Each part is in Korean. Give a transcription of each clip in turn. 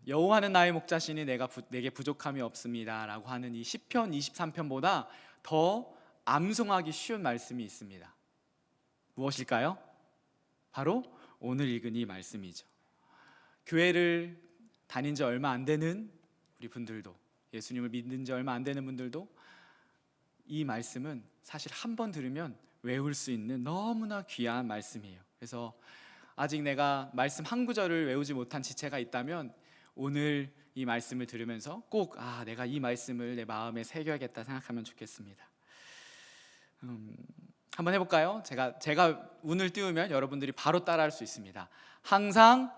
여호와는 나의 목자시니 내게 부족함이 없습니다 라고 하는 이 시편 23편보다 더 암송하기 쉬운 말씀이 있습니다. 무엇일까요? 바로 오늘 읽은 이 말씀이죠. 교회를 다닌 지 얼마 안 되는 우리 분들도, 예수님을 믿는 지 얼마 안 되는 분들도 이 말씀은 사실 한 번 들으면 외울 수 있는 너무나 귀한 말씀이에요. 그래서 아직 내가 말씀 한 구절을 외우지 못한 지체가 있다면 오늘 이 말씀을 들으면서 꼭 내가 이 말씀을 내 마음에 새겨야겠다 생각하면 좋겠습니다. 한번 해볼까요? 제가 운을 띄우면 여러분들이 바로 따라할 수 있습니다. 항상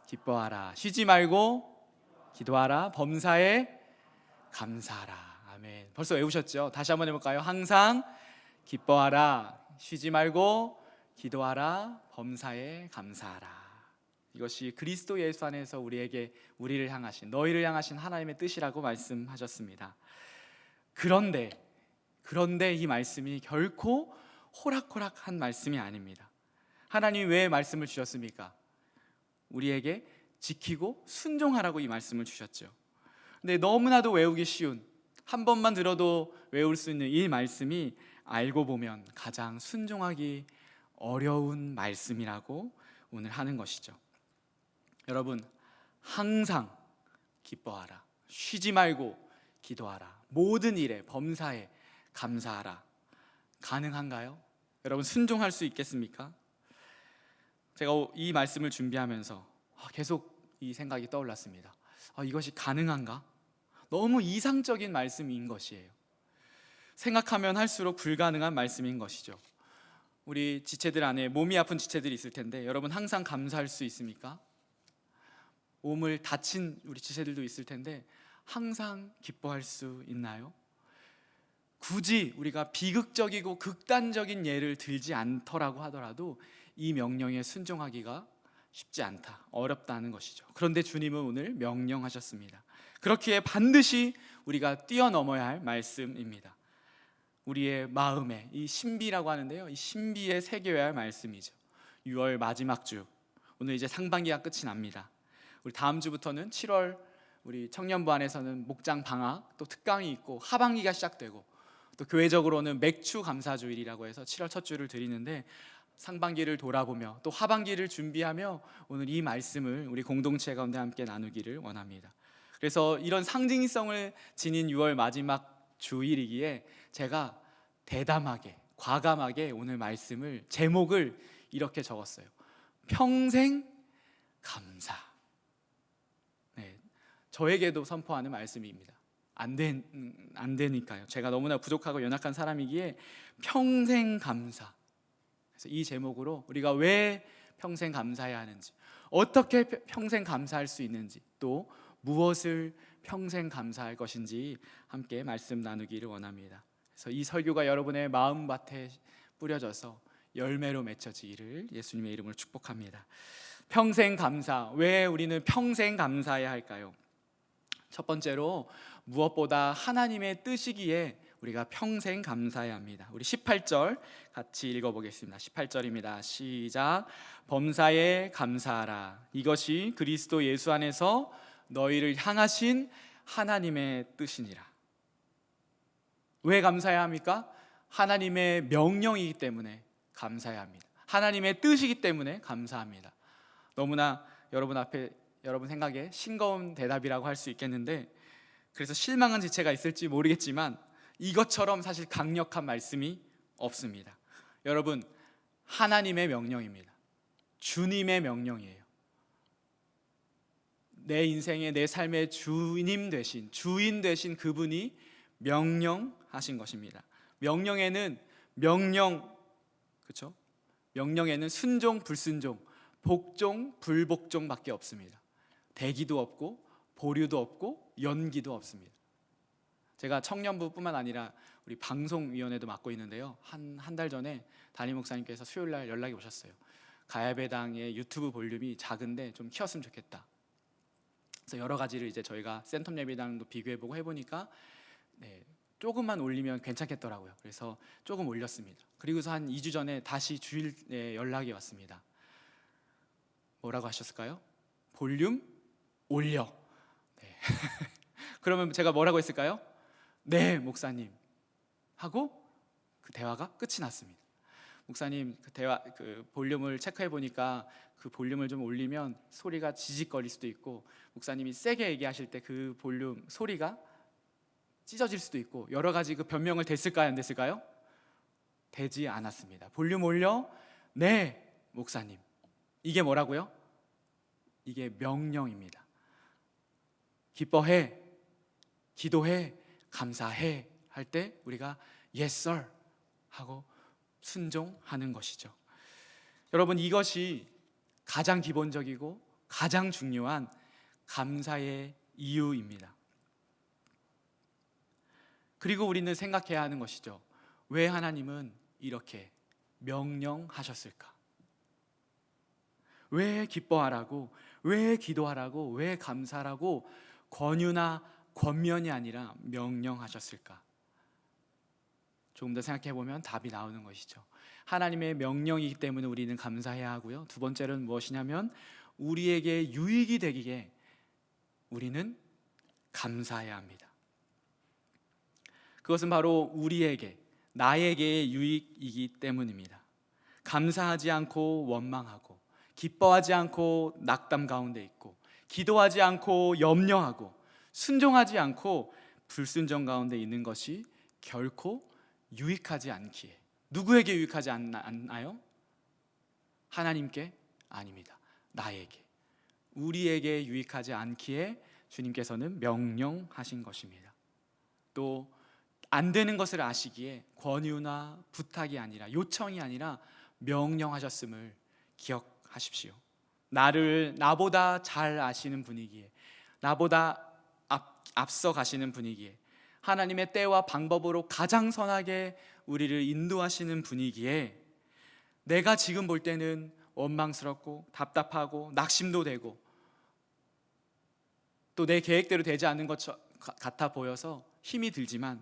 기뻐하라, 쉬지 말고 기도하라, 범사에 감사하라. 아멘. 벌써 외우셨죠? 다시 한번 해볼까요? 항상 기뻐하라, 쉬지 말고 기도하라, 범사에 감사하라. 이것이 그리스도 예수 안에서 우리를 향하신, 너희를 향하신 하나님의 뜻이라고 말씀하셨습니다. 그런데 이 말씀이 결코 호락호락한 말씀이 아닙니다. 하나님이 왜 말씀을 주셨습니까? 우리에게 지키고 순종하라고 이 말씀을 주셨죠. 근데 너무나도 외우기 쉬운, 한 번만 들어도 외울 수 있는 이 말씀이 알고 보면 가장 순종하기 어려운 말씀이라고 오늘 하는 것이죠. 여러분, 항상 기뻐하라, 쉬지 말고 기도하라, 모든 일에 범사에 감사하라. 가능한가요? 여러분, 순종할 수 있겠습니까? 제가 이 말씀을 준비하면서 계속 이 생각이 떠올랐습니다. 이것이 가능한가? 너무 이상적인 말씀인 것이에요. 생각하면 할수록 불가능한 말씀인 것이죠. 우리 지체들 안에 몸이 아픈 지체들이 있을 텐데 여러분 항상 감사할 수 있습니까? 몸을 다친 우리 지체들도 있을 텐데 항상 기뻐할 수 있나요? 굳이 우리가 비극적이고 극단적인 예를 들지 않더라고 하더라도 이 명령에 순종하기가 쉽지 않다, 어렵다는 것이죠. 그런데 주님은 오늘 명령하셨습니다. 그렇기에 반드시 우리가 뛰어넘어야 할 말씀입니다. 우리의 마음에 이 신비라고 하는데요, 이 신비에 새겨야 할 말씀이죠. 6월 마지막 주, 오늘 이제 상반기가 끝이 납니다. 우리 다음 주부터는 7월 우리 청년부 안에서는 목장 방학, 또 특강이 있고 하반기가 시작되고, 또 교회적으로는 맥주 감사주일이라고 해서 7월 첫 주를 드리는데, 상반기를 돌아보며 또 하반기를 준비하며 오늘 이 말씀을 우리 공동체 가운데 함께 나누기를 원합니다. 그래서 이런 상징성을 지닌 6월 마지막 주일이기에 제가 대담하게, 과감하게 오늘 말씀을, 제목을 이렇게 적었어요. 평생 감사. 네, 저에게도 선포하는 말씀입니다. 안 되니까요. 제가 너무나 부족하고 연약한 사람이기에 평생 감사. 그래서 이 제목으로 우리가 왜 평생 감사해야 하는지, 어떻게 평생 감사할 수 있는지, 또 무엇을 평생 감사할 것인지 함께 말씀 나누기를 원합니다. 그래서 이 설교가 여러분의 마음밭에 뿌려져서 열매로 맺혀지기를 예수님의 이름으로 축복합니다. 평생 감사, 왜 우리는 평생 감사해야 할까요? 첫 번째로 무엇보다 하나님의 뜻이기에 우리가 평생 감사해야 합니다. 우리 18절 같이 읽어보겠습니다. 18절입니다. 시작. 범사에 감사하라. 이것이 그리스도 예수 안에서 너희를 향하신 하나님의 뜻이니라. 왜 감사해야 합니까? 하나님의 명령이기 때문에 감사해야 합니다. 하나님의 뜻이기 때문에 감사합니다. 너무나 여러분 생각에 싱거운 대답이라고 할 수 있겠는데, 그래서 실망한 지체가 있을지 모르겠지만 이것처럼 사실 강력한 말씀이 없습니다. 여러분, 하나님의 명령입니다. 주님의 명령이에요. 내 인생의, 내 삶의 주인 되신 그분이 명령하신 것입니다. 명령에는 그렇죠? 명령에는 순종, 불순종, 복종, 불복종밖에 없습니다. 대기도 없고 보류도 없고 연기도 없습니다. 제가 청년부뿐만 아니라 우리 방송위원회도 맡고 있는데요, 한 달 전에 담임 목사님께서 수요일 날 연락이 오셨어요. 가야배당의 유튜브 볼륨이 작은데 좀 키웠으면 좋겠다. 그래서 여러 가지를 이제 저희가 센텀 예배당도 비교해보고 해보니까 조금만 올리면 괜찮겠더라고요. 그래서 조금 올렸습니다. 그리고서 한 2주 전에 다시 주일에 연락이 왔습니다. 뭐라고 하셨을까요? 볼륨 올려. 네. 그러면 제가 뭐라고 했을까요? 네, 목사님 하고 그 대화가 끝이 났습니다. 목사님 그 볼륨을 체크해 보니까 그 볼륨을 좀 올리면 소리가 지직거릴 수도 있고, 목사님이 세게 얘기하실 때 그 볼륨 소리가 찢어질 수도 있고, 여러 가지 그 변명을 됐을까요, 안 됐을까요? 되지 않았습니다. 볼륨 올려. 네, 목사님. 이게 뭐라고요? 이게 명령입니다. 기뻐해, 기도해, 감사해 할 때 우리가 Yes sir 하고 순종하는 것이죠. 여러분, 이것이 가장 기본적이고 가장 중요한 감사의 이유입니다. 그리고 우리는 생각해야 하는 것이죠. 왜 하나님은 이렇게 명령하셨을까? 왜 기뻐하라고, 왜 기도하라고, 왜 감사하라고 권유나 권면이 아니라 명령하셨을까? 조금 더 생각해 보면 답이 나오는 것이죠. 하나님의 명령이기 때문에 우리는 감사해야 하고요. 두 번째는 무엇이냐면 우리에게 유익이 되기에 우리는 감사해야 합니다. 그것은 바로 우리에게, 나에게의 유익이기 때문입니다. 감사하지 않고 원망하고, 기뻐하지 않고 낙담 가운데 있고, 기도하지 않고 염려하고, 순종하지 않고 불순종 가운데 있는 것이 결코 유익하지 않기에, 누구에게 유익하지 않나요? 하나님께? 아닙니다. 나에게, 우리에게 유익하지 않기에 주님께서는 명령하신 것입니다. 또 안 되는 것을 아시기에 권유나 부탁이 아니라, 요청이 아니라 명령하셨음을 기억하십시오. 나보다 잘 아시는 분이기에, 나보다 앞서 가시는 분이기에, 하나님의 때와 방법으로 가장 선하게 우리를 인도하시는 분이기에, 내가 지금 볼 때는 원망스럽고 답답하고 낙심도 되고 또 내 계획대로 되지 않는 것 같아 보여서 힘이 들지만,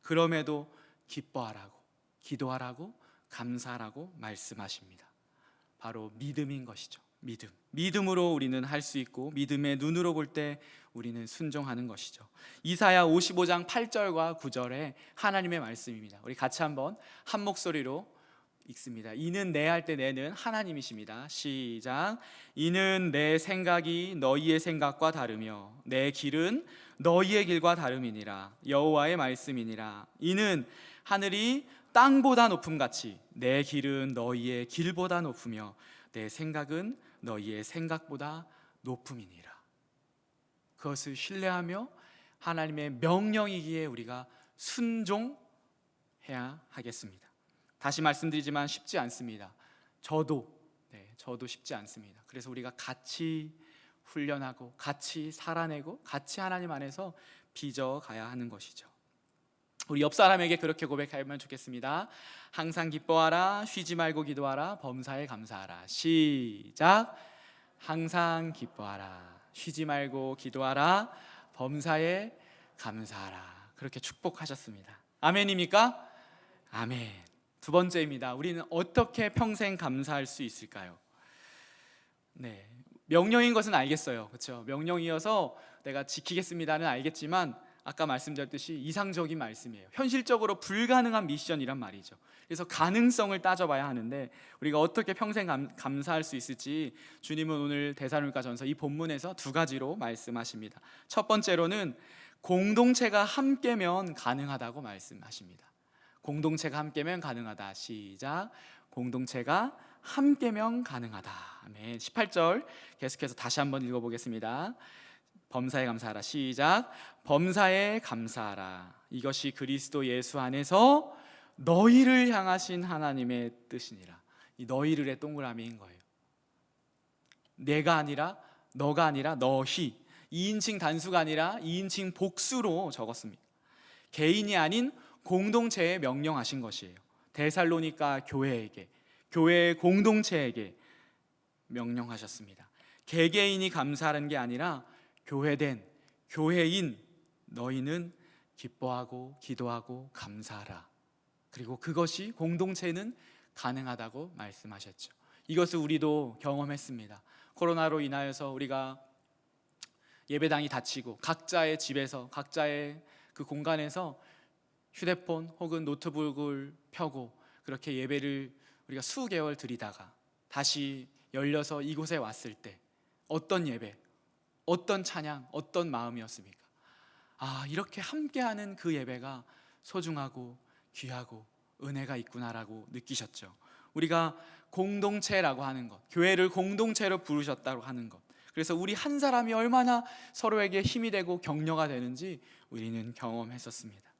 그럼에도 기뻐하라고, 기도하라고, 감사하라고 말씀하십니다. 바로 믿음인 것이죠. 믿음으로 우리는 할 수 있고, 믿음의 눈으로 볼 때 우리는 순종하는 것이죠. 이사야 55장 8절과 9절에 하나님의 말씀입니다. 우리 같이 한번 한 목소리로 읽습니다. 이는 내 할 때 내는 하나님이십니다. 시작. 이는 내 생각이 너희의 생각과 다르며 내 길은 너희의 길과 다름이니라. 여호와의 말씀이니라. 이는 하늘이 땅보다 높음같이 내 길은 너희의 길보다 높으며 내 생각은 너희의 생각보다 높음이니라. 그것을 신뢰하며 하나님의 명령이기에 우리가 순종해야 하겠습니다. 다시 말씀드리지만 쉽지 않습니다. 저도 쉽지 않습니다. 그래서 우리가 같이 훈련하고 같이 살아내고 같이 하나님 안에서 빚어가야 하는 것이죠. 우리 옆 사람에게 그렇게 고백하면 좋겠습니다. 항상 기뻐하라, 쉬지 말고 기도하라, 범사에 감사하라. 시작. 항상 기뻐하라, 쉬지 말고 기도하라, 범사에 감사하라. 그렇게 축복하셨습니다. 아멘입니까? 아멘. 두 번째입니다. 우리는 어떻게 평생 감사할 수 있을까요? 네, 명령인 것은 알겠어요. 그렇죠? 명령이어서 내가 지키겠습니다는 알겠지만, 아까 말씀드렸듯이 이상적인 말씀이에요. 현실적으로 불가능한 미션이란 말이죠. 그래서 가능성을 따져봐야 하는데, 우리가 어떻게 평생 감사할 수 있을지 주님은 오늘 데살로니가전서 이 본문에서 두 가지로 말씀하십니다. 첫 번째로는 공동체가 함께면 가능하다고 말씀하십니다. 공동체가 함께면 가능하다. 시작. 공동체가 함께면 가능하다. 아멘. 18절 계속해서 다시 한번 읽어보겠습니다. 범사에 감사하라. 시작. 범사에 감사하라. 이것이 그리스도 예수 안에서 너희를 향하신 하나님의 뜻이니라. 이 너희를의 동그라미인 거예요. 내가 아니라, 너가 아니라 너희. 2인칭 단수가 아니라 2인칭 복수로 적었습니다. 개인이 아닌 공동체에 명령하신 것이에요. 데살로니가 교회에게, 교회 공동체에게 명령하셨습니다. 개개인이 감사하는 게 아니라 교회된, 교회인 너희는 기뻐하고 기도하고 감사하라. 그리고 그것이 공동체는 가능하다고 말씀하셨죠. 이것을 우리도 경험했습니다. 코로나로 인하여서 우리가 예배당이 닫히고 각자의 집에서, 각자의 그 공간에서 휴대폰 혹은 노트북을 펴고 그렇게 예배를 우리가 수개월 드리다가 다시 열려서 이곳에 왔을 때 어떤 예배, 어떤 찬양, 어떤 마음이었습니까? 이렇게 함께하는 그 예배가 소중하고 귀하고 은혜가 있구나라고 느끼셨죠. 우리가 공동체라고 하는 것, 교회를 공동체로 부르셨다고 하는 것, 그래서 우리 한 사람이 얼마나 서로에게 힘이 되고 격려가 되는지 우리는 경험했었습니다.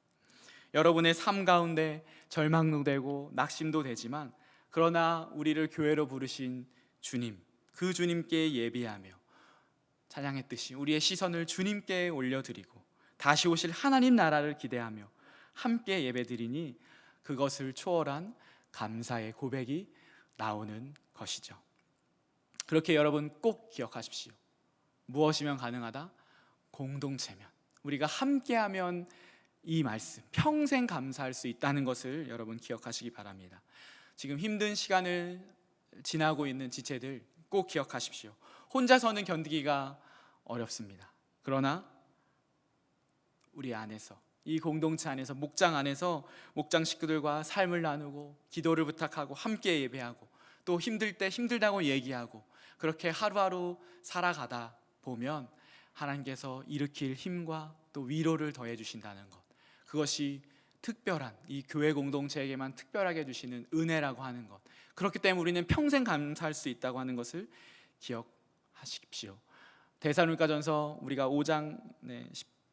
여러분의 삶 가운데 절망도 되고 낙심도 되지만, 그러나 우리를 교회로 부르신 주님, 그 주님께 예비하며 찬양했듯이 우리의 시선을 주님께 올려드리고 다시 오실 하나님 나라를 기대하며 함께 예배드리니 그것을 초월한 감사의 고백이 나오는 것이죠. 그렇게 여러분 꼭 기억하십시오. 무엇이면 가능하다? 공동체면, 우리가 함께하면 이 말씀 평생 감사할 수 있다는 것을 여러분 기억하시기 바랍니다. 지금 힘든 시간을 지나고 있는 지체들 꼭 기억하십시오. 혼자서는 견디기가 어렵습니다. 그러나 우리 안에서, 이 공동체 안에서, 목장 안에서 목장 식구들과 삶을 나누고 기도를 부탁하고 함께 예배하고 또 힘들 때 힘들다고 얘기하고 그렇게 하루하루 살아가다 보면 하나님께서 일으킬 힘과 또 위로를 더해 주신다는 것, 그것이 특별한 이 교회 공동체에게만 특별하게 주시는 은혜라고 하는 것, 그렇기 때문에 우리는 평생 감사할 수 있다고 하는 것을 기억하십시오. 데살로니가전서 우리가 5장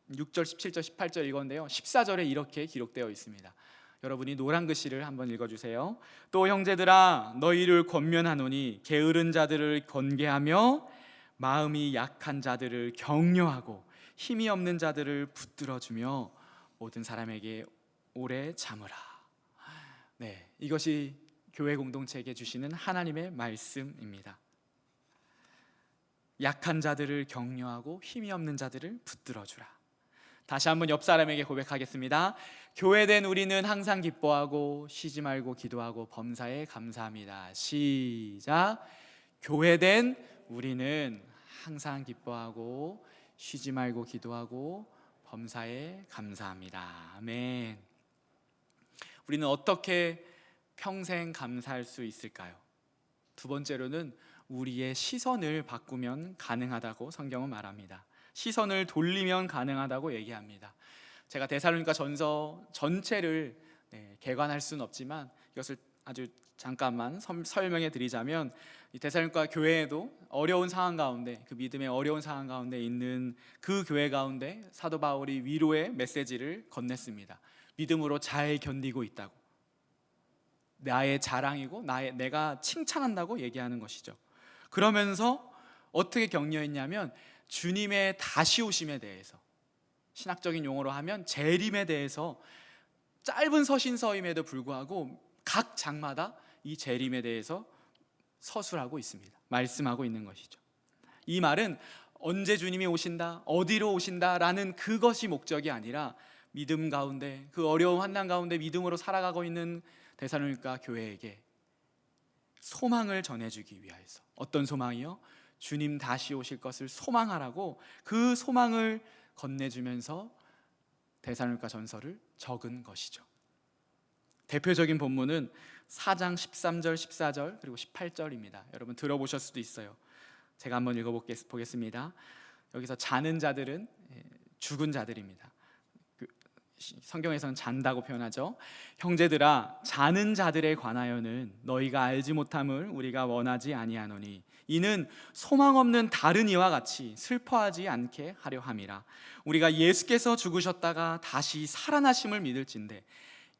6절, 17절, 18절 읽었는데요, 14절에 이렇게 기록되어 있습니다. 여러분이 노란 글씨를 한번 읽어주세요. 또 형제들아, 너희를 권면하노니 게으른 자들을 권계하며 마음이 약한 자들을 격려하고 힘이 없는 자들을 붙들어주며 모든 사람에게 오래 참으라. 이것이 교회 공동체에게 주시는 하나님의 말씀입니다. 약한 자들을 격려하고 힘이 없는 자들을 붙들어주라. 다시 한번 옆 사람에게 고백하겠습니다. 교회된 우리는 항상 기뻐하고 쉬지 말고 기도하고 범사에 감사합니다. 시작. 교회된 우리는 항상 기뻐하고 쉬지 말고 기도하고 범사에 감사합니다. 아멘. 우리는 어떻게 평생 감사할 수 있을까요? 두 번째로는 우리의 시선을 바꾸면 가능하다고 성경은 말합니다. 시선을 돌리면 가능하다고 얘기합니다. 제가 데살로니가 전서 전체를 개관할 수는 없지만 이것을 아주 잠깐만 설명해 드리자면, 이 데살로니가 교회에도 어려운 상황 가운데, 그 믿음의 어려운 상황 가운데 있는 그 교회 가운데 사도 바울이 위로의 메시지를 건넸습니다. 믿음으로 잘 견디고 있다고, 나의 자랑이고 내가 칭찬한다고 얘기하는 것이죠. 그러면서 어떻게 격려했냐면 주님의 다시 오심에 대해서, 신학적인 용어로 하면 재림에 대해서 짧은 서신서임에도 불구하고 각 장마다 이 재림에 대해서 서술하고 있습니다. 말씀하고 있는 것이죠. 이 말은 언제 주님이 오신다, 어디로 오신다라는 그것이 목적이 아니라 믿음 가운데, 그 어려운 환난 가운데 믿음으로 살아가고 있는 데살로니가 교회에게 소망을 전해주기 위하여서. 어떤 소망이요? 주님 다시 오실 것을 소망하라고 그 소망을 건네주면서 데살로니가 전서를 적은 것이죠. 대표적인 본문은 4장 13절, 14절 그리고 18절입니다. 여러분 들어보셨을 수도 있어요. 제가 한번 읽어보겠습니다. 여기서 자는 자들은 죽은 자들입니다. 성경에서는 잔다고 표현하죠. 형제들아, 자는 자들에 관하여는 너희가 알지 못함을 우리가 원하지 아니하노니 이는 소망 없는 다른 이와 같이 슬퍼하지 않게 하려 함이라. 우리가 예수께서 죽으셨다가 다시 살아나심을 믿을진대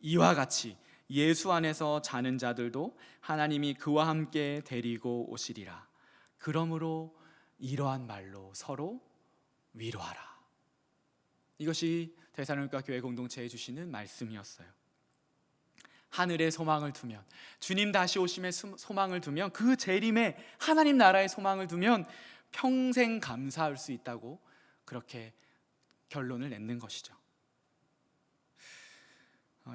이와 같이 예수 안에서 자는 자들도 하나님이 그와 함께 데리고 오시리라. 그러므로 이러한 말로 서로 위로하라. 이것이 데살로니가 교회 공동체에 주시는 말씀이었어요. 하늘의 소망을 두면, 주님 다시 오심의 소망을 두면, 그 재림에 하나님 나라의 소망을 두면 평생 감사할 수 있다고 그렇게 결론을 내는 것이죠.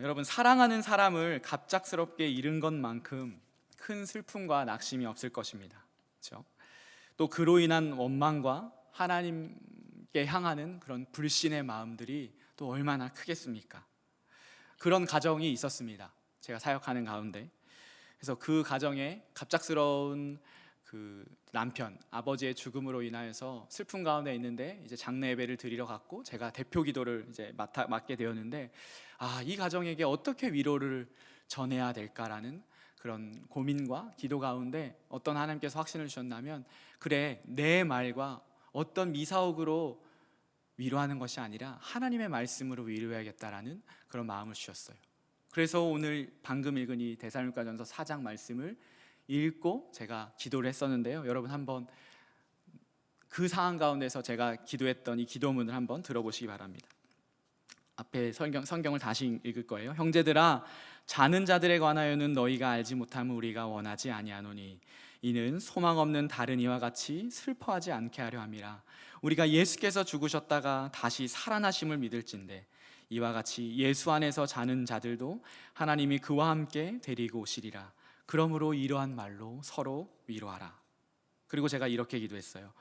여러분, 사랑하는 사람을 갑작스럽게 잃은 것만큼 큰 슬픔과 낙심이 없을 것입니다. 그렇죠? 또 그로 인한 원망과 하나님 향하는 그런 불신의 마음들이 또 얼마나 크겠습니까? 그런 가정이 있었습니다. 제가 사역하는 가운데. 그래서 그 가정에 갑작스러운 그 남편, 아버지의 죽음으로 인하여서 슬픔 가운데 있는데 이제 장례 예배를 드리러 갔고 제가 대표 기도를 이제 맡게 되었는데, 이 가정에게 어떻게 위로를 전해야 될까라는 그런 고민과 기도 가운데 어떤 하나님께서 확신을 주셨냐면, 그래, 내 말과 어떤 미사옥으로 위로하는 것이 아니라 하나님의 말씀으로 위로해야겠다라는 그런 마음을 주셨어요. 그래서 오늘 방금 읽은 이 데살로니가전서 4장 말씀을 읽고 제가 기도를 했었는데요. 여러분 한번 그 상황 가운데서 제가 기도했던 이 기도문을 한번 들어보시기 바랍니다. 앞에 성경을 다시 읽을 거예요. 형제들아, 자는 자들에 관하여는 너희가 알지 못함을 우리가 원하지 아니하노니 이는 소망 없는 다른 이와 같이 슬퍼하지 않게 하려 함이라. 우리가 예수께서 죽으셨다가 다시 살아나심을 믿을진대 이와 같이 예수 안에서 자는 자들도 하나님이 그와 함께 데리고 오시리라. 그러므로 이러한 말로 서로 위로하라. 그리고 제가 이렇게 기도했어요.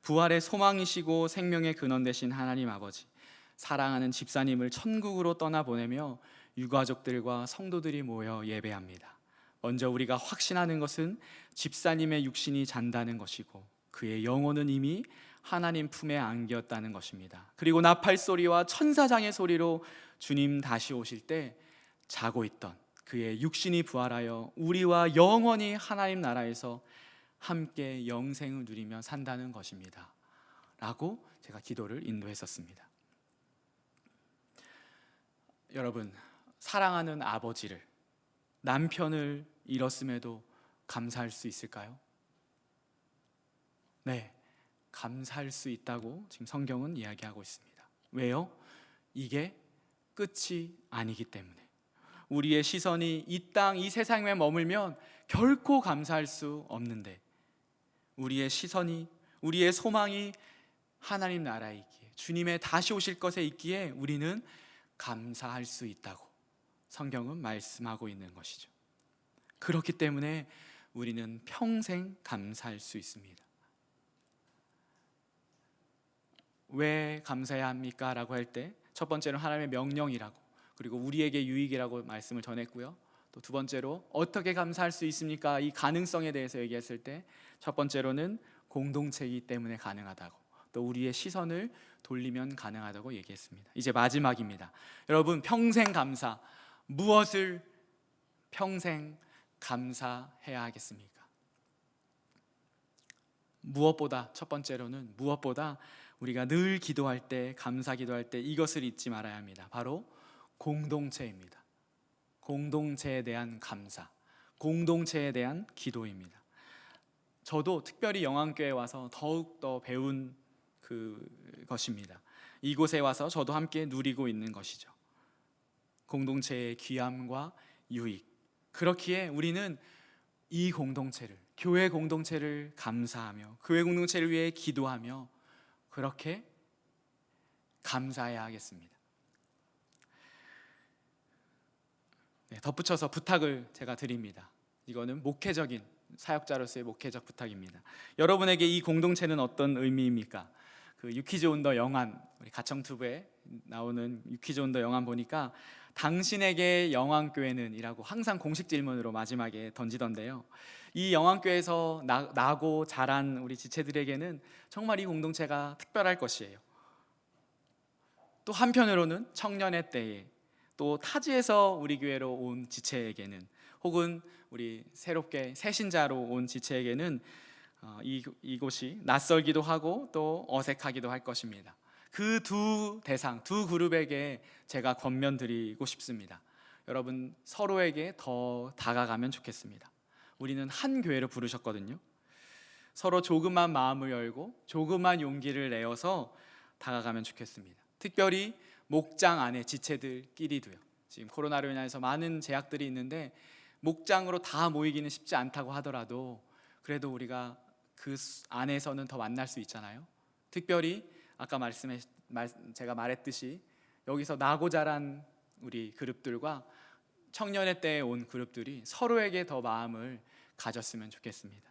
부활의 소망이시고 생명의 근원 되신 하나님 아버지, 사랑하는 집사님을 천국으로 떠나보내며 유가족들과 성도들이 모여 예배합니다. 먼저 우리가 확신하는 것은 집사님의 육신이 잔다는 것이고 그의 영혼은 이미 하나님 품에 안겼다는 것입니다. 그리고 나팔 소리와 천사장의 소리로 주님 다시 오실 때 자고 있던 그의 육신이 부활하여 우리와 영원히 하나님 나라에서 함께 영생을 누리며 산다는 것입니다 라고 제가 기도를 인도했었습니다. 여러분, 사랑하는 아버지를, 남편을 잃었음에도 감사할 수 있을까요? 네, 감사할 수 있다고 지금 성경은 이야기하고 있습니다. 왜요? 이게 끝이 아니기 때문에. 우리의 시선이 이 땅, 이 세상에 머물면 결코 감사할 수 없는데, 우리의 시선이, 우리의 소망이 하나님 나라에 있기에, 주님의 다시 오실 것에 있기에 우리는 감사할 수 있다고 성경은 말씀하고 있는 것이죠. 그렇기 때문에 우리는 평생 감사할 수 있습니다. 왜 감사해야 합니까? 라고 할 때 첫 번째는 하나님의 명령이라고, 그리고 우리에게 유익이라고 말씀을 전했고요. 또 두 번째로 어떻게 감사할 수 있습니까? 이 가능성에 대해서 얘기했을 때 첫 번째로는 공동체이기 때문에 가능하다고, 또 우리의 시선을 돌리면 가능하다고 얘기했습니다. 이제 마지막입니다. 여러분, 평생 감사, 무엇을 평생 감사해야 하겠습니까? 무엇보다, 첫 번째로는 무엇보다 우리가 늘 기도할 때, 감사 기도할 때 이것을 잊지 말아야 합니다. 바로 공동체입니다. 공동체에 대한 감사, 공동체에 대한 기도입니다. 저도 특별히 영안교회에 와서 더욱더 배운 것입니다. 이곳에 와서 저도 함께 누리고 있는 것이죠. 공동체의 귀함과 유익. 그렇기에 우리는 이 공동체를, 교회 공동체를 감사하며 교회 공동체를 위해 기도하며 그렇게 감사해야 하겠습니다. 네, 덧붙여서 부탁을 제가 드립니다. 이거는 목회적인, 사역자로서의 목회적 부탁입니다. 여러분에게 이 공동체는 어떤 의미입니까? 그 유키즈 온 더 영안, 우리 가청투브에 나오는 유키즈 온 더 영안 보니까 당신에게 영안교회는 이라고 항상 공식 질문으로 마지막에 던지던데요. 이 영안교회에서 나고 자란 우리 지체들에게는 정말 이 공동체가 특별할 것이에요. 또 한편으로는 청년의 때에, 또 타지에서 우리 교회로 온 지체에게는, 혹은 우리 새롭게 새신자로 온 지체에게는 이곳이 낯설기도 하고 또 어색하기도 할 것입니다. 그 두 대상, 두 그룹에게 제가 권면드리고 싶습니다. 여러분, 서로에게 더 다가가면 좋겠습니다. 우리는 한 교회로 부르셨거든요. 서로 조금만 마음을 열고 조금만 용기를 내어서 다가가면 좋겠습니다. 특별히 목장 안에 지체들끼리도요. 지금 코로나로 인해서 많은 제약들이 있는데 목장으로 다 모이기는 쉽지 않다고 하더라도 그래도 우리가 그 안에서는 더 만날 수 있잖아요. 특별히 아까 제가 말했듯이 여기서 나고 자란 우리 그룹들과 청년의 때에 온 그룹들이 서로에게 더 마음을 가졌으면 좋겠습니다.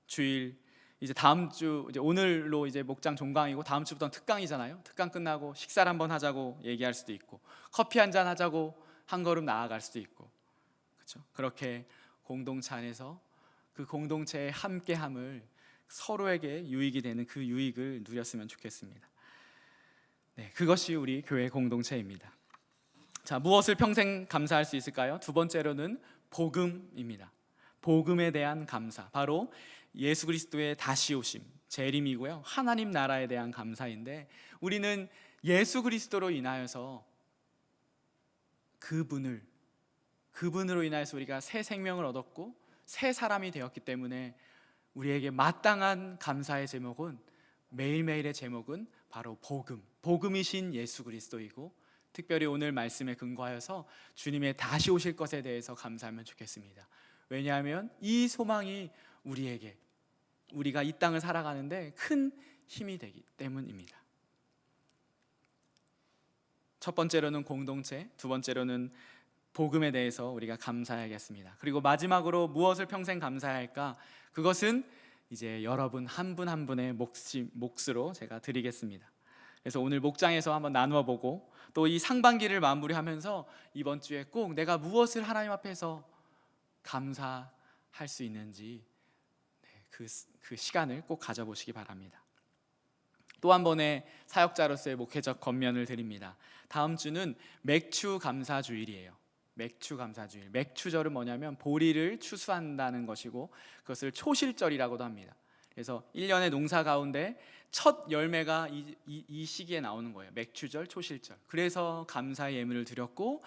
주일 이제 다음 주 이제 오늘로 이제 목장 종강이고 다음 주부터는 특강이잖아요. 특강 끝나고 식사를 한번 하자고 얘기할 수도 있고 커피 한잔 하자고 한 걸음 나아갈 수도 있고 그렇죠. 그렇게 공동체 안에서 그 공동체의 함께함을 서로에게 유익이 되는 그 유익을 누렸으면 좋겠습니다. 네, 그것이 우리 교회 공동체입니다. 자, 무엇을 평생 감사할 수 있을까요? 두 번째로는 복음입니다. 복음에 대한 감사, 바로 예수 그리스도의 다시 오심, 재림이고요. 하나님 나라에 대한 감사인데 우리는 예수 그리스도로 인하여서 그분으로 인하여서 우리가 새 생명을 얻었고 새 사람이 되었기 때문에 우리에게 마땅한 감사의 제목은 매일매일의 제목은 바로 복음이신 예수 그리스도이고 특별히 오늘 말씀에 근거하여서 주님의 다시 오실 것에 대해서 감사하면 좋겠습니다. 왜냐하면 이 소망이 우리가 이 땅을 살아가는데 큰 힘이 되기 때문입니다. 첫 번째로는 공동체, 두 번째로는 복음에 대해서 우리가 감사해야겠습니다. 그리고 마지막으로 무엇을 평생 감사해야 할까? 그것은 이제 여러분 한 분 한 분의 몫으로 제가 드리겠습니다. 그래서 오늘 목장에서 한번 나누어 보고 또 이 상반기를 마무리하면서 이번 주에 꼭 내가 무엇을 하나님 앞에서 감사할 수 있는지 그 시간을 꼭 가져보시기 바랍니다. 또 한 번의 사역자로서의 목회적 권면을 드립니다. 다음 주는 맥추 감사 주일이에요. 맥추 감사 주일. 맥추절은 뭐냐면 보리를 추수한다는 것이고 그것을 초실절이라고도 합니다. 그래서 1년의 농사 가운데 첫 열매가 이 시기에 나오는 거예요. 맥추절, 초실절. 그래서 감사의 예물을 드렸고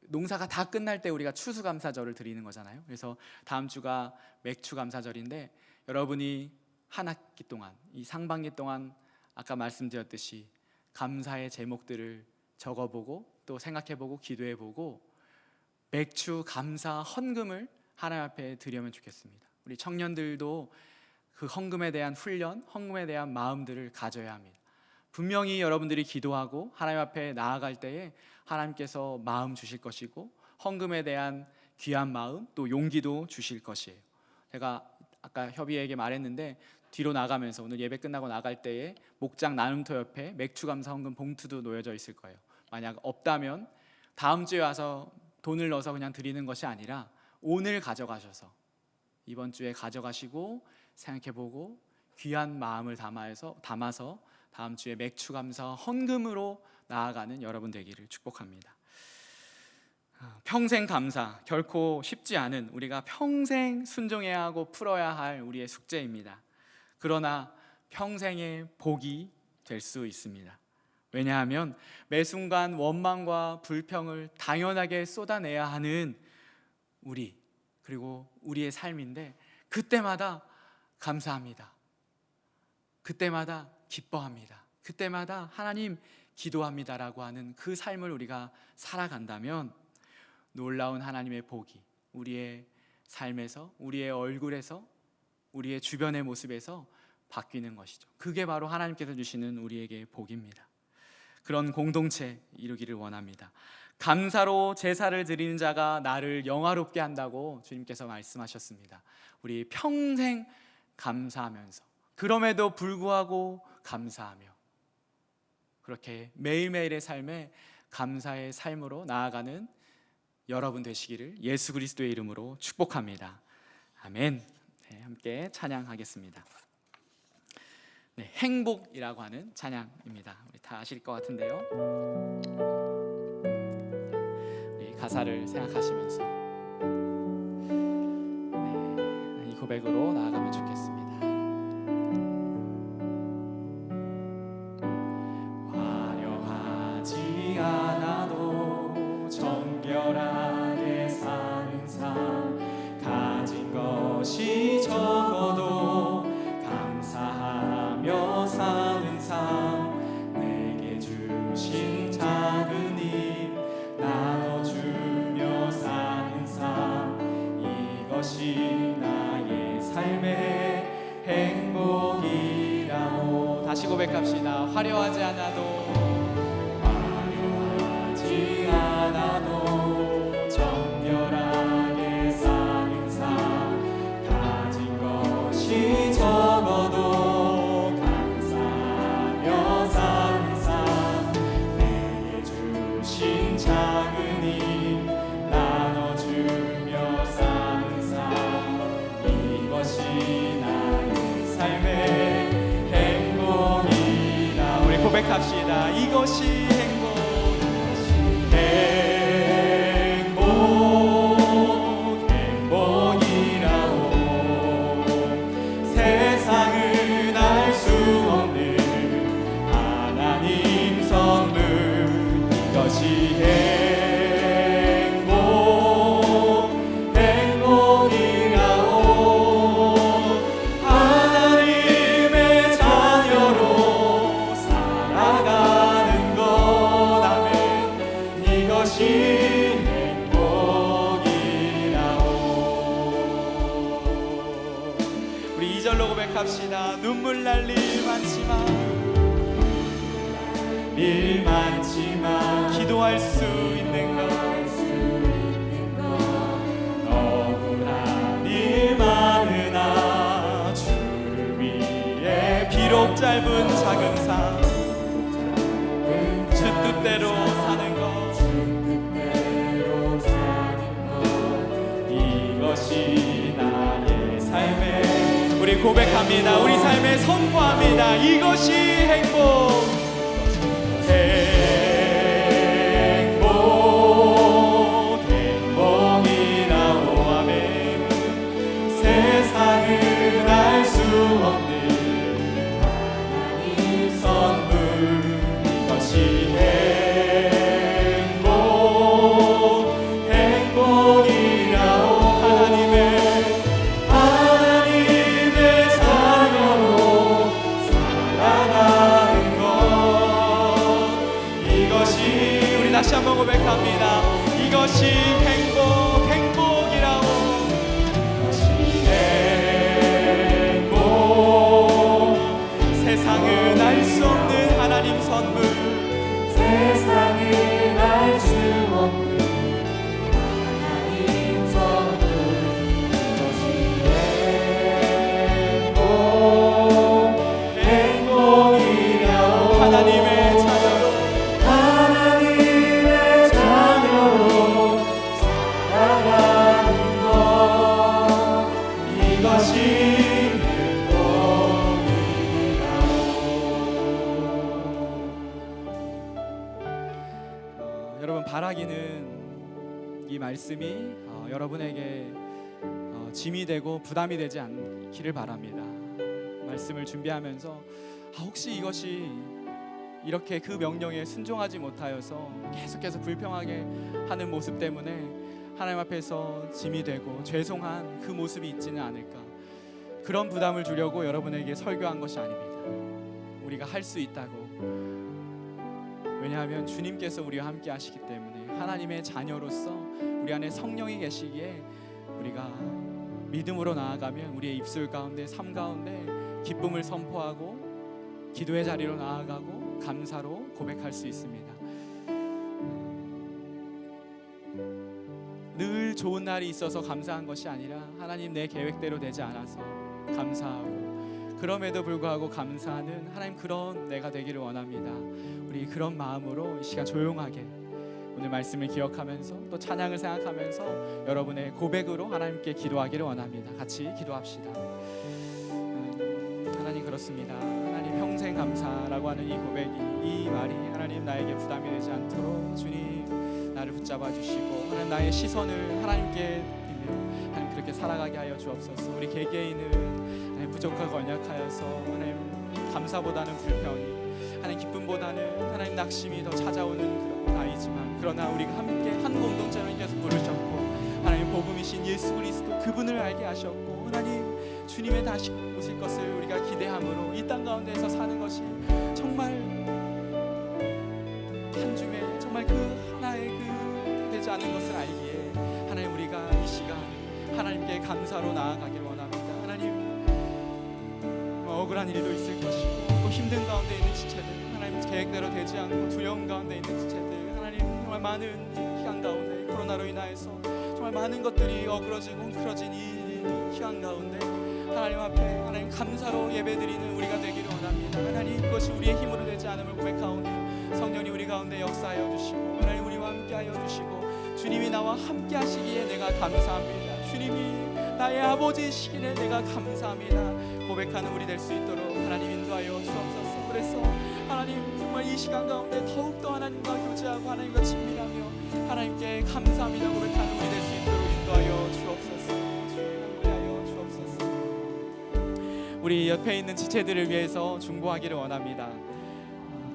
농사가 다 끝날 때 우리가 추수감사절을 드리는 거잖아요. 그래서 다음 주가 맥추감사절인데 여러분이 한 학기 동안, 이 상반기 동안 아까 말씀드렸듯이 감사의 제목들을 적어보고 또 생각해보고 기도해보고 맥추 감사 헌금을 하나님 앞에 드리면 좋겠습니다. 우리 청년들도 그 헌금에 대한 훈련, 헌금에 대한 마음들을 가져야 합니다. 분명히 여러분들이 기도하고 하나님 앞에 나아갈 때에 하나님께서 마음 주실 것이고 헌금에 대한 귀한 마음 또 용기도 주실 것이에요. 제가 아까 협의에게 말했는데 뒤로 나가면서 오늘 예배 끝나고 나갈 때에 목장 나눔터 옆에 맥추감사 헌금 봉투도 놓여져 있을 거예요. 만약 없다면 다음 주에 와서 돈을 넣어서 그냥 드리는 것이 아니라 오늘 가져가셔서 이번 주에 가져가시고 생각해보고 귀한 마음을 담아서 다음 주에 맥추감사 헌금으로 나아가는 여러분 되기를 축복합니다. 평생 감사 결코 쉽지 않은 우리가 평생 순종해야 하고 풀어야 할 우리의 숙제입니다. 그러나 평생의 복이 될 수 있습니다. 왜냐하면 매 순간 원망과 불평을 당연하게 쏟아내야 하는 우리 그리고 우리의 삶인데 그때마다 감사합니다. 그때마다 기뻐합니다. 그때마다 하나님 기도합니다라고 하는 그 삶을 우리가 살아간다면 놀라운 하나님의 복이 우리의 삶에서 우리의 얼굴에서 우리의 주변의 모습에서 바뀌는 것이죠. 그게 바로 하나님께서 주시는 우리에게 복입니다. 그런 공동체 이루기를 원합니다. 감사로 제사를 드리는 자가 나를 영화롭게 한다고 주님께서 말씀하셨습니다. 우리 평생 감사하면서 그럼에도 불구하고 감사하며 그렇게 매일매일의 삶에 감사의 삶으로 나아가는 여러분 되시기를 예수 그리스도의 이름으로 축복합니다. 아멘. 네, 함께 찬양하겠습니다. 네, 행복이라고 하는 찬양입니다. 우리 다 아실 것 같은데요. 우리 가사를 생각하시면서 이 고백으로 나아가면 좋겠습니다. 화려하지 않아도 정결하게 사는 삶 가진 것이 적어도 감사하며 사는 삶 내게 주신 작은 힘 나눠주며 사는 삶 이것이 나의 삶의 행복이라고 다시 고백합시다. 화려하지 않아도 정결하게 사는 삶 가진 것이 고백합시다. 이것이 행복. 세상은 알 수 없는 하나님 선물, 이것이 행복이라오. 하나님의 자녀로 살아가는 것, 아멘. 이것이 우리 2절로 고백합시다. 눈물 날 일 많지만 기도할 수 있는 것, 너무나 일 많으나 주를 위해 비록 짧은 작은 삶, 주 뜻대로 사는 것, 이것이 나의 삶의, 우리 고백합니다. 우리 삶에 선포합니다. 이것이 행복이라오. 아멘. 세상은 알 수 없는 하나님 선물, 이것이 행복이라오. 하나님의 자녀로 살아가는 것, 이것이, 우리 다시 한번 고백합니다. 이것이 행복이라오. 세상은 알 수 없는 하나님 선물, 세상은 알 수 없는 하나님 선물, 이것이 행복이라오. 하나님의 자녀로 살아가는 것, 이것이 여러분, 바라기는 이 말씀이 여러분에게 짐이 되고 부담이 되지 않기를 바랍니다. 말씀을 준비하면서 혹시 이것이 이렇게 그 명령에 순종하지 못하여서 계속해서 불평하게 하는 모습 때문에 하나님 앞에서 짐이 되고 죄송한 그 모습이 있지는 않을까, 그런 부담을 주려고 여러분에게 설교한 것이 아닙니다. 우리가 할 수 있다고, 왜냐하면 주님께서 우리와 함께 하시기 때문에, 하나님의 자녀로서 우리 안에 성령이 계시기에 우리가 믿음으로 나아가면 우리의 입술 가운데, 삶 가운데 기쁨을 선포하고 기도의 자리로 나아가고 감사로 고백할 수 있습니다. 늘 좋은 날이 있어서 감사한 것이 아니라 하나님 내 계획대로 되지 않아서 감사하고, 그럼에도 불구하고 감사하는 하나님, 그런 내가 되기를 원합니다. 우리 그런 마음으로 이 시간 조용하게 오늘 말씀을 기억하면서 또 찬양을 생각하면서 여러분의 고백으로 하나님께 기도하기를 원합니다. 같이 기도합시다. 하나님, 그렇습니다. 하나님, 평생 감사라고 하는 이 고백이, 이 말이 하나님 나에게 부담이 되지 않도록 주님 나를 붙잡아 주시고, 하나님 나의 시선을 하나님께 빌려 하나님 그렇게 살아가게 하여 주옵소서. 우리 개개인은 하나님 부족하고 연약하여서 하나님 감사보다는 불평이, 하나님 기쁨보다는 하나님 낙심이 더 찾아오는 그런 나이지만, 그러나 우리가 함께 한 공동체로 계속 부르셨고, 하나님 복음이신 예수 그리스도 그분을 알게 하셨고, 하나님 주님의 다시 오실 것을 우리가 기대함으로 이 땅 가운데에서 사는 것이 정말 한 줌에 정말 그 하나의 그 되지 않은 것을 알기에, 하나님 우리가 이 시간 하나님께 감사로 나아가기를 원합니다. 하나님, 억울한 일도 있을 것이고 또 힘든 가운데 있는 지체들, 하나님 계획대로 되지 않고 두려움 가운데 있는 지체들, 하나님 정말 많은 희한 가운데, 코로나로 인하여서 정말 많은 것들이 어그러지고 엉클어진 이 희한 가운데 하나님 앞에 하나님 감사로 예배드리는 우리가 되기를 원합니다. 하나님, 그것이 우리의 힘으로 되지 않음을 고백하오니 성령이 우리 가운데 역사하여 주시고, 하나님 우리와 함께하여 주시고, 주님이 나와 함께 하시기에 내가 감사합니다. 주님이 나의 아버지이시기에 내가 감사합니다. 고백하는 우리 될 수 있도록 하나님 인도하여 주옵소서. 그래서 하나님 정말 이 시간 가운데 더욱더 하나님과 교제하고 하나님과 친밀하며 하나님께 감사합니다 고백하는 우리 될 수 있도록 인도하여 주옵소서. 주님 위하여 주옵소서. 우리 옆에 있는 지체들을 위해서 중보하기를 원합니다.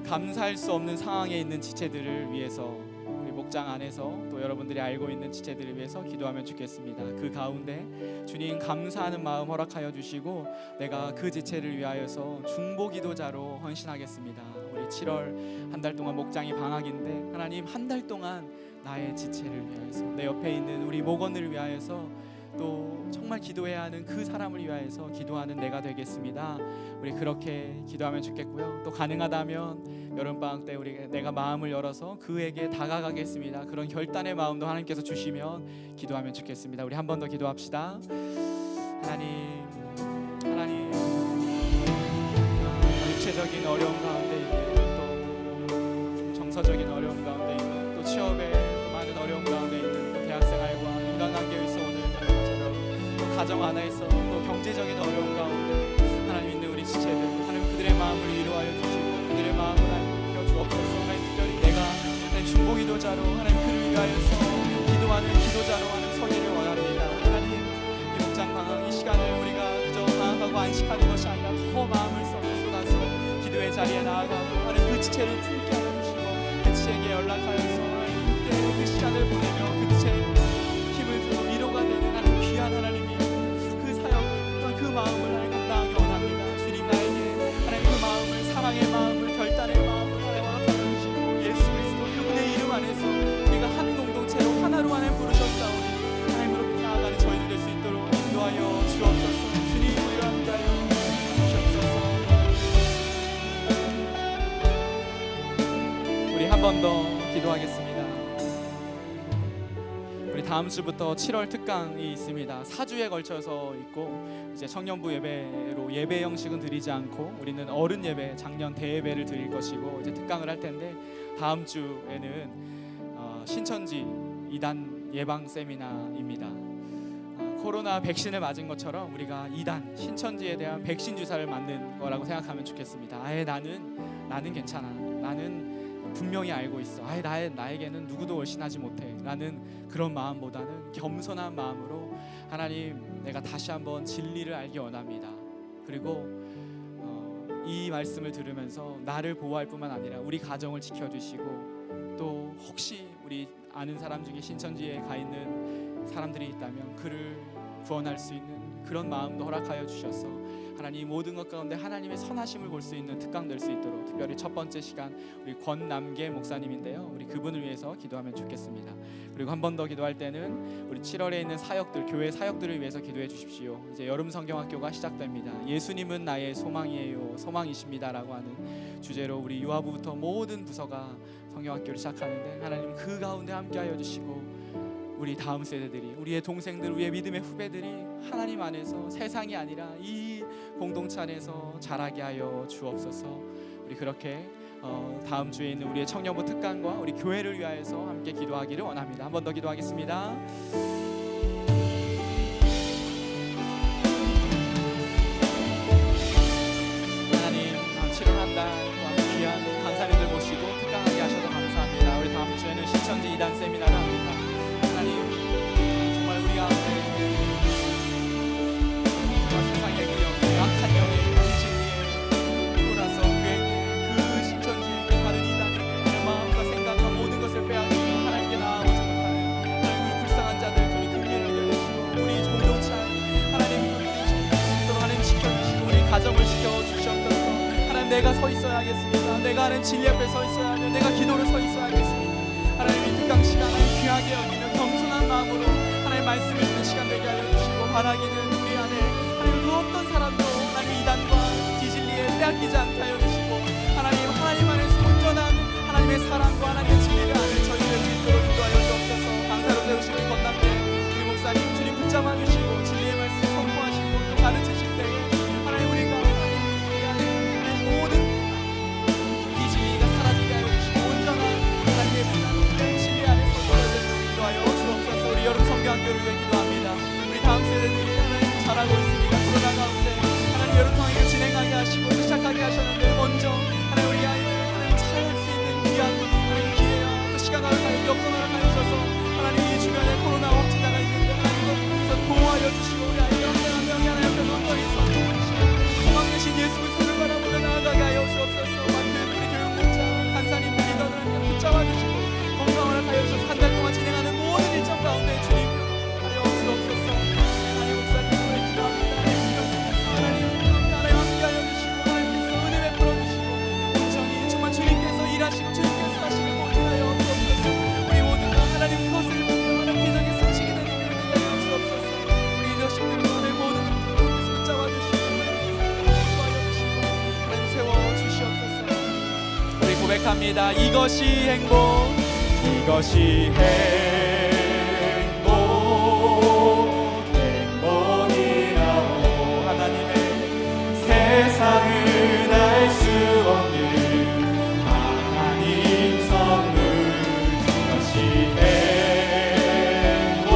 감사할 수 없는 상황에 있는 지체들을 위해서, 우리 목장 안에서 또 여러분들이 알고 있는 지체들을 위해서 기도하면 좋겠습니다. 그 가운데 주님 감사하는 마음 허락하여 주시고 내가 그 지체를 위하여서 중보 기도자로 헌신하겠습니다. 우리 7월 한 달 동안 목장이 방학인데 하나님 한 달 동안 나의 지체를 위하여서, 내 옆에 있는 우리 목원을 위하여서, 또 정말 기도해야 하는 그 사람을 위하여서 기도하는 내가 되겠습니다. 우리 그렇게 기도하면 좋겠고요. 또 가능하다면 여름방학 때 내가 마음을 열어서 그에게 다가가겠습니다. 그런 결단의 마음도 하나님께서 주시면 기도하면 좋겠습니다. 우리 한 번 더 기도합시다. 하나님 육체적인 어려움 가운데 있는, 또 정서적인 어려움 가운데 있는, 또 취업에 또 많은 어려움 가운데 있는, 또 대학생활과 인간관계에서 오는 또 가정 안에서 또 경제적인 어려움 가운데 하나님 있는 우리 지체들, 하나님 그들의 마음을 위로하여 주시고 그들의 마음을 알려 주옵소서. 하나님 특별히 내가 하나님 중보 기도자로 하나님 그를 위하여서 기도하는 기도자로 하는 서기를 원합니다. 하나님 이 목장 방학 이 시간을 우리가 그저 방학하고 안식하는 것이 아니라 더 마음을 쏟아서 기도의 자리에 나아가고 하나님 그 지체를 품게 하여 주시고 그 지체에게 연락하여서 하나님 함께 그 시간을 보내며 그 지체의 힘을 주고 위로가 되는 하나님 귀한 하나님이 그 사역을, 그 마음을 하나님 감당하기 원합니다. 주님 나에게 하나님 그 마음을, 사랑의 마음을, 결단의 마음을 하나님 허락하여 주시고 예수 그리스도 그분의 이름 안에서 우리가 한 공동체로 하나로 하나님 부르셨사오니 하나님으로 나아가는 저희들 될 수 있도록 인도하여 주옵소서. 주님 우리가 함께하여 주옵소서. 우리 한 번 더 기도하겠습니다. 우리 다음 주부터 7월 특강이 있습니다. 4주에 걸쳐서 있고, 이제 청년부 예배로 예배 형식은 드리지 않고 우리는 어른 예배, 작년 대예배를 드릴 것이고 이제 특강을 할 텐데, 다음 주에는 신천지 2단 예방 세미나입니다. 코로나 백신을 맞은 것처럼 우리가 2단 신천지에 대한 백신 주사를 맞는 거라고 생각하면 좋겠습니다. 아예 나는 괜찮아, 나는 분명히 알고 있어, 아예 나에게는 누구도 월신하지 못해 라는 그런 마음보다는 겸손한 마음으로 하나님 내가 다시 한번 진리를 알기 원합니다. 그리고 이 말씀을 들으면서 나를 보호할 뿐만 아니라 우리 가정을 지켜주시고, 또 혹시 우리 아는 사람 중에 신천지에 가 있는 사람들이 있다면 그를 구원할 수 있는 그런 마음도 허락하여 주셔서 하나님 모든 것 가운데 하나님의 선하심을 볼 수 있는 특강 될 수 있도록, 특별히 첫 번째 시간 우리 권남계 목사님인데요, 우리 그분을 위해서 기도하면 좋겠습니다. 그리고 한 번 더 기도할 때는 우리 7월에 있는 사역들, 교회 사역들을 위해서 기도해 주십시오. 이제 여름 성경학교가 시작됩니다. 예수님은 나의 소망이에요, 소망이십니다라고 하는 주제로 우리 유아부부터 모든 부서가 성경학교를 시작하는데, 하나님 그 가운데 함께하여 주시고 우리 다음 세대들이, 우리의 동생들, 우리의 믿음의 후배들이 하나님 안에서 세상이 아니라 이 공동체 안에서 자라게 하여 주옵소서. 우리 그렇게 다음 주에 있는 우리의 청년부 특강과 우리 교회를 위하여서 함께 기도하기를 원합니다. 한 번 더 기도하겠습니다. 하나님 7월 한 달 동안 귀한 강사님들 모시고 특강하게 하셔서 감사합니다. 우리 다음 주에는 신천지 2단 세미나를 합니다. 하나님 정말 우리 가운데 세상의 그 영의 악한 영의 진리에 돌아서 그 신천지 다른 이단에게 내 마음과 생각과 모든 것을 빼앗기고 하나님께 나아오지 못하는 하나님 불쌍한 자들 우리 긍휼을 여겨주시고 우리 공동체 하나님 그리스도로 하나님 지켜주시고 우리 가정을 지켜주시옵소서. 하나님 내가 서 있어야 하겠습니다. 내가 하는 진리 앞에 서 있어야 하며 내가 기도를 서 있어야 하겠습니다. 하나님 이 특강 시간을 귀하게 여기며 겸손한 마음으로 하나님 말씀을 듣는 시간 되게 하여 주시고, 바라기는 우리 안에 하나님 그 어떤 사람도 하나님 이단과 디진리에 빼앗기지 않게 하여 주시고, 하나님 안에서 온전한 하나님의 사랑과 하나님의 진리를 아는 저희 될 수 있도록 인도하여 주옵소서. 강사로 세우신 우리 권남대 우리 목사님 주님 붙잡아 주시고 진리의 말씀 선포하시고 또 가르치실 때에 하나님 우리가 우리 안에 모든 디진리가 사라지게 하여 주시고 온전한 하나님의 진리 안에서 인도하여 주옵소서. 우리 여름 성경학교를 위해 기도합니다. 우리 다음 세대들이 하나님 잘하고 있습니다. 코로나 가운데 하나님 여름 성경을 진행하게 하시고 시작하게 하셨는데 고백합니다. 이것이 행복, 이것이 행복, 행복이라오. 하나님의 세상은 알 수 없는 하나님 선물, 이것이 행복,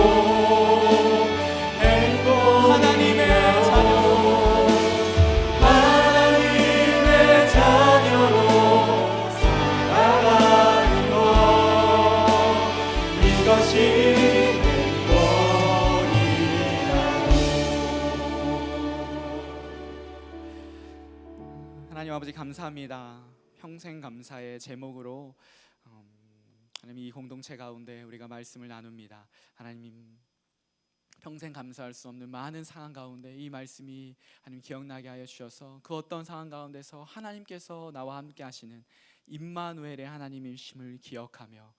행복. 하나님의 자녀, 하나님의 자녀로 살아가는 것, 이것이 하나님 아버지 감사합니다. 평생 감사의 제목으로 하나님 이 공동체 가운데 우리가 말씀을 나눕니다. 하나님 평생 감사할 수 없는 많은 상황 가운데 이 말씀이 하나님 기억나게 하여 주셔서 그 어떤 상황 가운데서 하나님께서 나와 함께 하시는 임마누엘의 하나님이심을 기억하며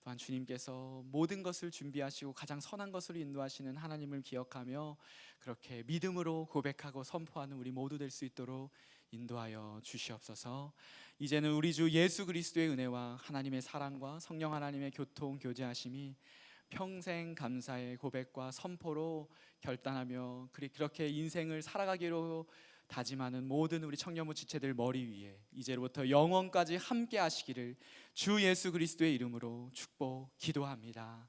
또한 주님께서 모든 것을 준비하시고 가장 선한 것으로 인도하시는 하나님을 기억하며 그렇게 믿음으로 고백하고 선포하는 우리 모두 될 수 있도록 인도하여 주시옵소서. 이제는 우리 주 예수 그리스도의 은혜와 하나님의 사랑과 성령 하나님의 교통 교제하심이 평생 감사의 고백과 선포로 결단하며 그렇게 인생을 살아가기로 다짐하는 모든 우리 청년부 지체들 머리 위에 이제로부터 영원까지 함께 하시기를 주 예수 그리스도의 이름으로 축복 기도합니다.